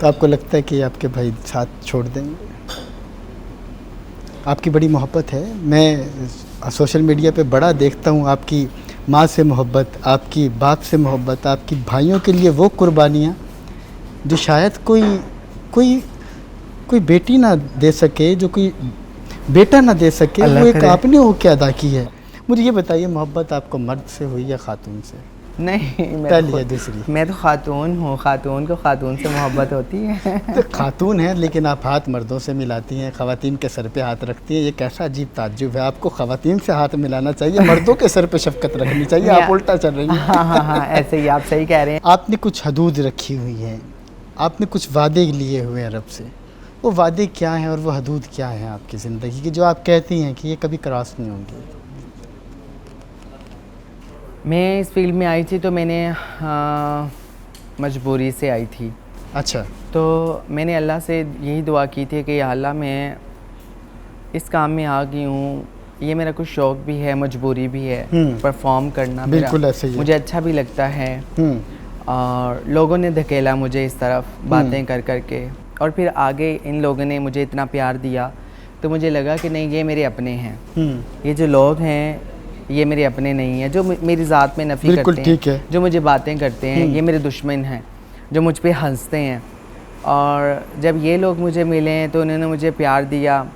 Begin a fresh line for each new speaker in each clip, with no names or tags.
तो आपको लगता है कि आपके भाई साथ छोड़ देंगे? आपकी बड़ी मोहब्बत है, मैं सोशल मीडिया पे बड़ा देखता हूँ आपकी माँ से मोहब्बत, आपकी बाप से मोहब्बत, आपकी भाइयों के लिए वो कुर्बानियाँ जो शायद कोई कोई कोई बेटी ना दे सके, जो कोई बेटा ना दे सके, वो एक आपने वो क्या अदा की है। मुझे ये बताइए, मोहब्बत आपको मर्द से हुई या खातून से?
नहीं, मैं तो खातून हूँ। खातून को खातून से मोहब्बत होती है।
तो खातून है, लेकिन आप हाथ मर्दों से मिलाती हैं, ख़वातीन के सर पे हाथ रखती हैं। ये कैसा अजीब ताज्जुब है। आपको ख़वातीन से हाथ मिलाना चाहिए, मर्दों के सर पे शफ़क़त रखनी चाहिए। आप उल्टा चल रही हैं।
हाँ, ऐसे ही आप सही कह रहे हैं।
आपने कुछ हदूद रखी हुई हैं, आपने कुछ वादे लिए हुए हैं रब से। वो वादे क्या हैं और वो हदूद क्या हैं आपकी ज़िंदगी की, जो आप कहती हैं कि ये कभी क्रॉस नहीं होंगी?
मैं इस फील्ड में आई थी तो मैंने मजबूरी से आई थी।
अच्छा।
तो मैंने अल्लाह से यही दुआ की थी कि या अल्लाह, मैं इस काम में आ गई हूँ, ये मेरा कुछ शौक़ भी है, मजबूरी भी है, परफॉर्म करना
बिल्कुल ऐसे ही
मुझे अच्छा भी लगता है। और लोगों ने धकेला मुझे इस तरफ बातें कर कर के, और फिर आगे इन लोगों ने मुझे इतना प्यार दिया तो मुझे लगा कि नहीं, ये मेरे अपने हैं। ये जो लोग हैं ये मेरे अपने नहीं हैं, जो मेरी ज़ात में नफ़ी करते हैं, जो मुझे बातें करते हैं, ये मेरे दुश्मन हैं, जो मुझ पे हंसते हैं। और जब ये लोग मुझे मिले तो उन्होंने मुझे प्यार दिया,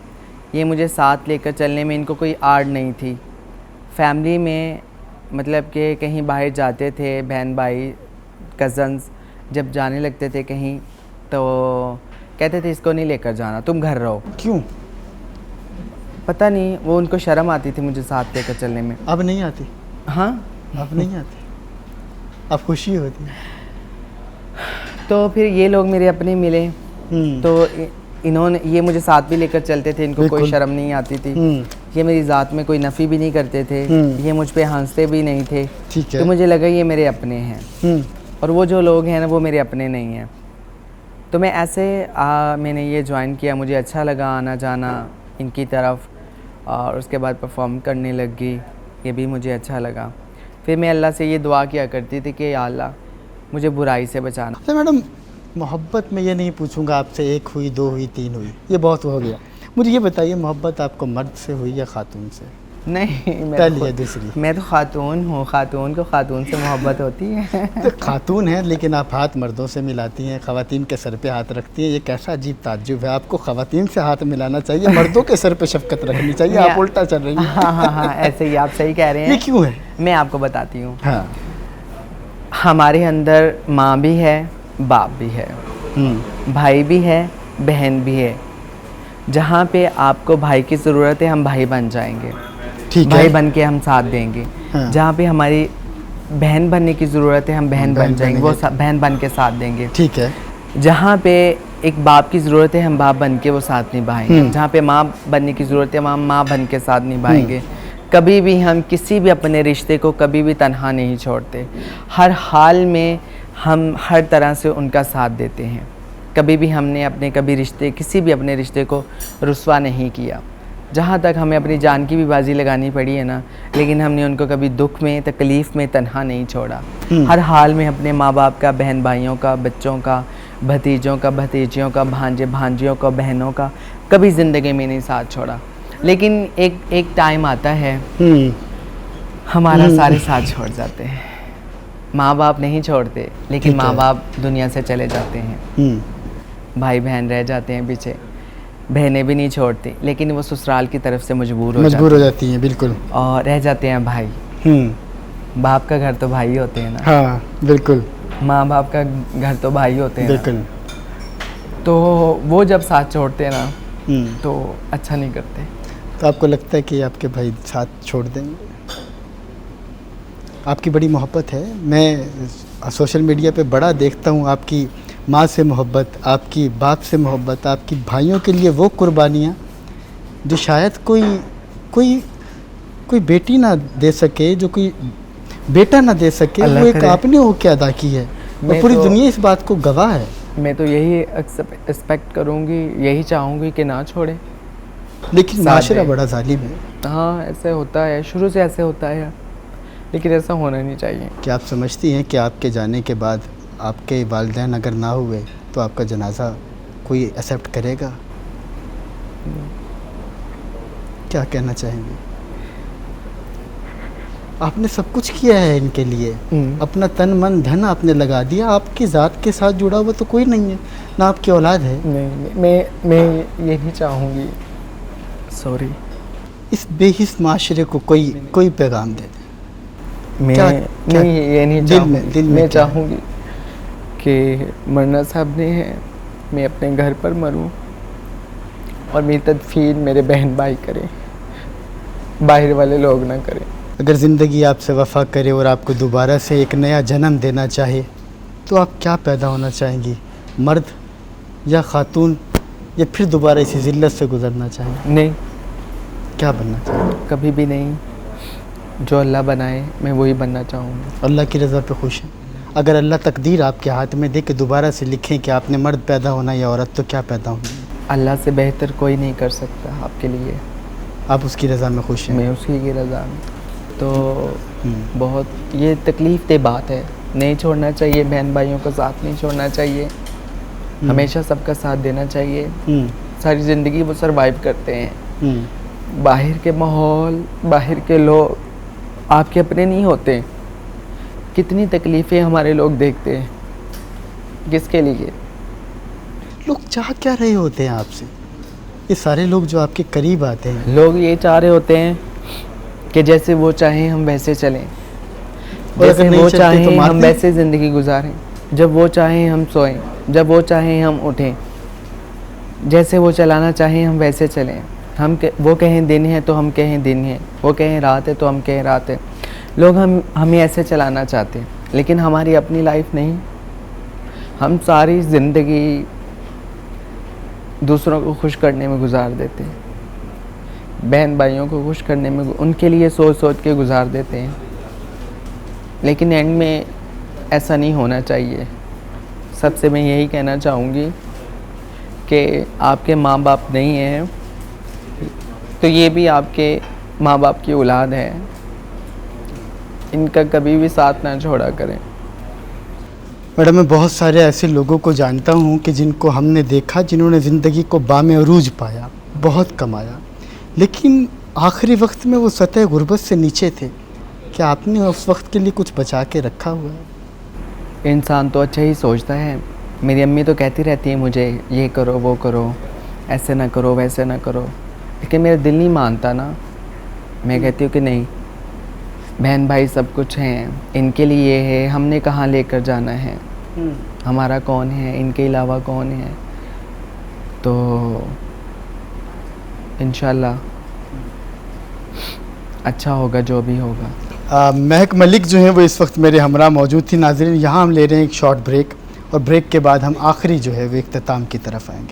ये मुझे साथ लेकर चलने में इनको कोई आड़ नहीं थी। फैमिली में मतलब कि कहीं बाहर जाते थे, बहन भाई कज़न्स जब जाने लगते थे कहीं, तो कहते थे इसको नहीं लेकर जाना, तुम घर रहो।
क्यों?
पता नहीं, वो उनको शर्म आती थी मुझे साथ लेकर चलने में।
अब नहीं आती?
हाँ,
अब नहीं आती, अब खुशी होती है।
तो फिर ये लोग मेरे अपने मिले, तो इन्होंने, ये मुझे साथ भी लेकर चलते थे, इनको कोई शर्म नहीं आती थी। ये मेरी ज़ात में कोई नफ़ी भी नहीं करते थे, ये मुझ पे हंसते भी नहीं थे। तो मुझे लगा ये मेरे अपने हैं, और वो जो लोग हैं ना वो मेरे अपने नहीं हैं। तो मैं ऐसे मैंने ये ज्वाइन किया, मुझे अच्छा लगा आना जाना इनकी तरफ, और उसके बाद परफॉर्म करने लग गई, ये भी मुझे अच्छा लगा। फिर मैं अल्लाह से ये दुआ किया करती थी कि या अल्लाह, मुझे बुराई से बचाना।
तो मैडम, मोहब्बत में ये नहीं पूछूंगा आपसे 1 हुई, 2 हुई, 3 हुई, ये बहुत हो गया। मुझे ये बताइए, मोहब्बत आपको मर्द से हुई या खातून से?
नहीं, मैं तो खातून हूँ। खातून को खातून से मोहब्बत होती है।
तो खातून है, लेकिन आप हाथ मर्दों से मिलाती हैं, ख़वातीन के सर पे हाथ रखती हैं। ये कैसा अजीब ताज्जुब है। आपको ख़वातीन से हाथ मिलाना चाहिए, मर्दों के सर पे शफ़क़त रखनी चाहिए। आप उल्टा चल रही हैं।
हाँ, ऐसे ही आप सही कह रहे हैं।
ये क्यों है?
मैं आपको बताती हूँ।
हाँ।
हमारे अंदर माँ भी है, बाप भी है, भाई भी है, बहन भी है। जहाँ पे आपको भाई की ज़रूरत है, हम भाई बन जाएंगे, भाई बन के हम साथ देंगे। हाँ। जहाँ पे हमारी बहन बनने की ज़रूरत है, हम बहन बन जाएंगे, वो बहन बन के साथ देंगे।
ठीक है।
जहाँ पे एक बाप की ज़रूरत है, हम बाप बन के वो साथ निभाएंगे। जहाँ पे माँ बनने की ज़रूरत है, हम माँ बन के साथ निभाएंगे। कभी भी हम किसी भी अपने रिश्ते को कभी भी तन्हा नहीं छोड़ते, हर हाल में हम हर तरह से उनका साथ देते हैं। कभी भी हमने अपने किसी भी अपने रिश्ते को रुस्वा नहीं किया। जहाँ तक हमें अपनी जान की भी बाजी लगानी पड़ी है ना, लेकिन हमने उनको कभी दुख में, तकलीफ़ में तन्हा नहीं छोड़ा। हर हाल में अपने माँ बाप का, बहन भाइयों का, बच्चों का, भतीजों का, भतीजियों का, भांजे भांजियों का, बहनों का कभी ज़िंदगी में नहीं साथ छोड़ा। लेकिन एक टाइम आता है हमारा सारे साथ छोड़ जाते हैं। माँ बाप नहीं छोड़ते, लेकिन माँ बाप दुनिया से चले जाते हैं, भाई बहन रह जाते हैं पीछे। बहनें भी नहीं छोड़ती, लेकिन वो ससुराल की तरफ से मजबूर हो
जाती हैं। बिल्कुल।
और रह जाते हैं भाई। बाप का घर तो भाई होते हैं ना।
हाँ, बिल्कुल।
माँ बाप का घर तो भाई होते हैं।
बिल्कुल।
तो वो जब साथ छोड़ते हैं ना, तो अच्छा नहीं करते।
तो आपको लगता है कि आपके भाई साथ छोड़ देंगे? आपकी बड़ी मोहब्बत है, मैं सोशल मीडिया पे बड़ा देखता हूँ आपकी माँ से मोहब्बत, आपकी बाप से मोहब्बत, आपकी भाइयों के लिए वो कुर्बानियाँ जो शायद कोई बेटी ना दे सके, जो कोई बेटा ना दे सके, वो एक आपने वो क्या अदा की है। और पूरी दुनिया इस बात को गवाह है।
मैं तो यही एक्सपेक्ट करूँगी, यही चाहूँगी कि ना छोड़े,
लेकिन माशरा बड़ा जालिम है।
हाँ, ऐसे होता है, शुरू से ऐसे होता है, लेकिन ऐसा होना नहीं चाहिए।
क्या आप समझती हैं कि आपके जाने के बाद आपके वालिदैन अगर ना हुए तो आपका जनाजा कोई एक्सेप्ट करेगा? क्या कहना चाहेंगे? आपने सब कुछ किया है इनके लिए, अपना तन मन धन आपने लगा दिया, आपकी ज़ात के साथ जुड़ा हुआ तो कोई नहीं है, ना आपकी औलाद है।
नहीं, मैं ये नहीं चाहूँगी। सॉरी।
इस बेहिस माशरे को कोई पैगाम दे दे।
मैं ये नहीं चाहूँगी। मैं चाहूँगी कि मरना साहब ने है, मैं अपने घर पर मरूं और मेरी तदफीन मेरे बहन भाई करें, बाहर वाले लोग ना करें।
अगर ज़िंदगी आपसे वफ़ा करे और आपको दोबारा से एक नया जन्म देना चाहे तो आप क्या पैदा होना चाहेंगी, मर्द या खातून, या फिर दोबारा इसी ज़िल्लत से गुजरना चाहेंगे?
नहीं,
क्या बनना चाहेंगे?
कभी भी नहीं। जो अल्लाह बनाए मैं वही बनना चाहूँगी।
अल्लाह की रज़ा पे खुश हैं? अगर अल्लाह तकदीर आपके हाथ में दे कि दोबारा से लिखें कि आपने मर्द पैदा होना या औरत, तो क्या पैदा होंगी?
अल्लाह से बेहतर कोई नहीं कर सकता आपके लिए।
आप उसकी रज़ा में खुश हैं?
मैं उसकी की रज़ा में। तो बहुत ये तकलीफ़ दे बात है, नहीं छोड़ना चाहिए, बहन भाइयों का साथ नहीं छोड़ना चाहिए, हमेशा सबका साथ देना चाहिए। सारी ज़िंदगी वो सरवाइव करते हैं। बाहर के माहौल, बाहर के लोग आपके अपने नहीं होते। कितनी तकलीफ़ें हमारे लोग देखते हैं, किसके लिए?
लोग चाह क्या रहे होते हैं आपसे? ये सारे लोग जो आपके करीब आते हैं,
लोग ये चाह रहे होते हैं कि जैसे वो चाहें हम वैसे चलें, जैसे वो चाहें
तो
हम वैसे ज़िंदगी गुजारें, जब वो चाहें हम सोएं, जब वो चाहें हम उठें, जैसे वो चलाना चाहें हम वैसे चलें। वो कहें दिन है तो हम कहें दिन है, वो कहें रात है तो हम कहें रात है। लोग हमें ऐसे चलाना चाहते हैं, लेकिन हमारी अपनी लाइफ नहीं। हम सारी ज़िंदगी दूसरों को खुश करने में गुजार देते हैं, बहन भाइयों को खुश करने में, उनके लिए सोच सोच के गुजार देते हैं, लेकिन एंड में ऐसा नहीं होना चाहिए। सबसे मैं यही कहना चाहूँगी कि आपके माँ बाप नहीं हैं तो ये भी आपके माँ बाप की औलाद है, इनका कभी भी साथ ना छोड़ा करें।
मैडम, मैं बहुत सारे ऐसे लोगों को जानता हूँ कि जिनको हमने देखा, जिन्होंने ज़िंदगी को बामे अरूज पाया, बहुत कमाया, लेकिन आखिरी वक्त में वो सतह गुर्बत से नीचे थे। क्या आपने उस वक्त के लिए कुछ बचा के रखा हुआ है?
इंसान तो अच्छा ही सोचता है। मेरी अम्मी तो कहती रहती है मुझे, ये करो वो करो, ऐसे ना करो वैसे ना करो, लेकिन मेरा दिल नहीं मानता ना। मैं कहती हूँ कि नहीं, बहन भाई सब कुछ हैं, इनके लिए ये है, हमने कहाँ लेकर जाना है, हमारा कौन है, इनके अलावा कौन है। तो इंशाल्लाह अच्छा होगा जो भी होगा।
महक मलिक जो हैं वो इस वक्त मेरे हमरा मौजूद थी। नाज़रीन, यहाँ हम ले रहे हैं एक शॉर्ट ब्रेक, और ब्रेक के बाद हम आखिरी जो है वो इख्तिताम की तरफ आएंगे।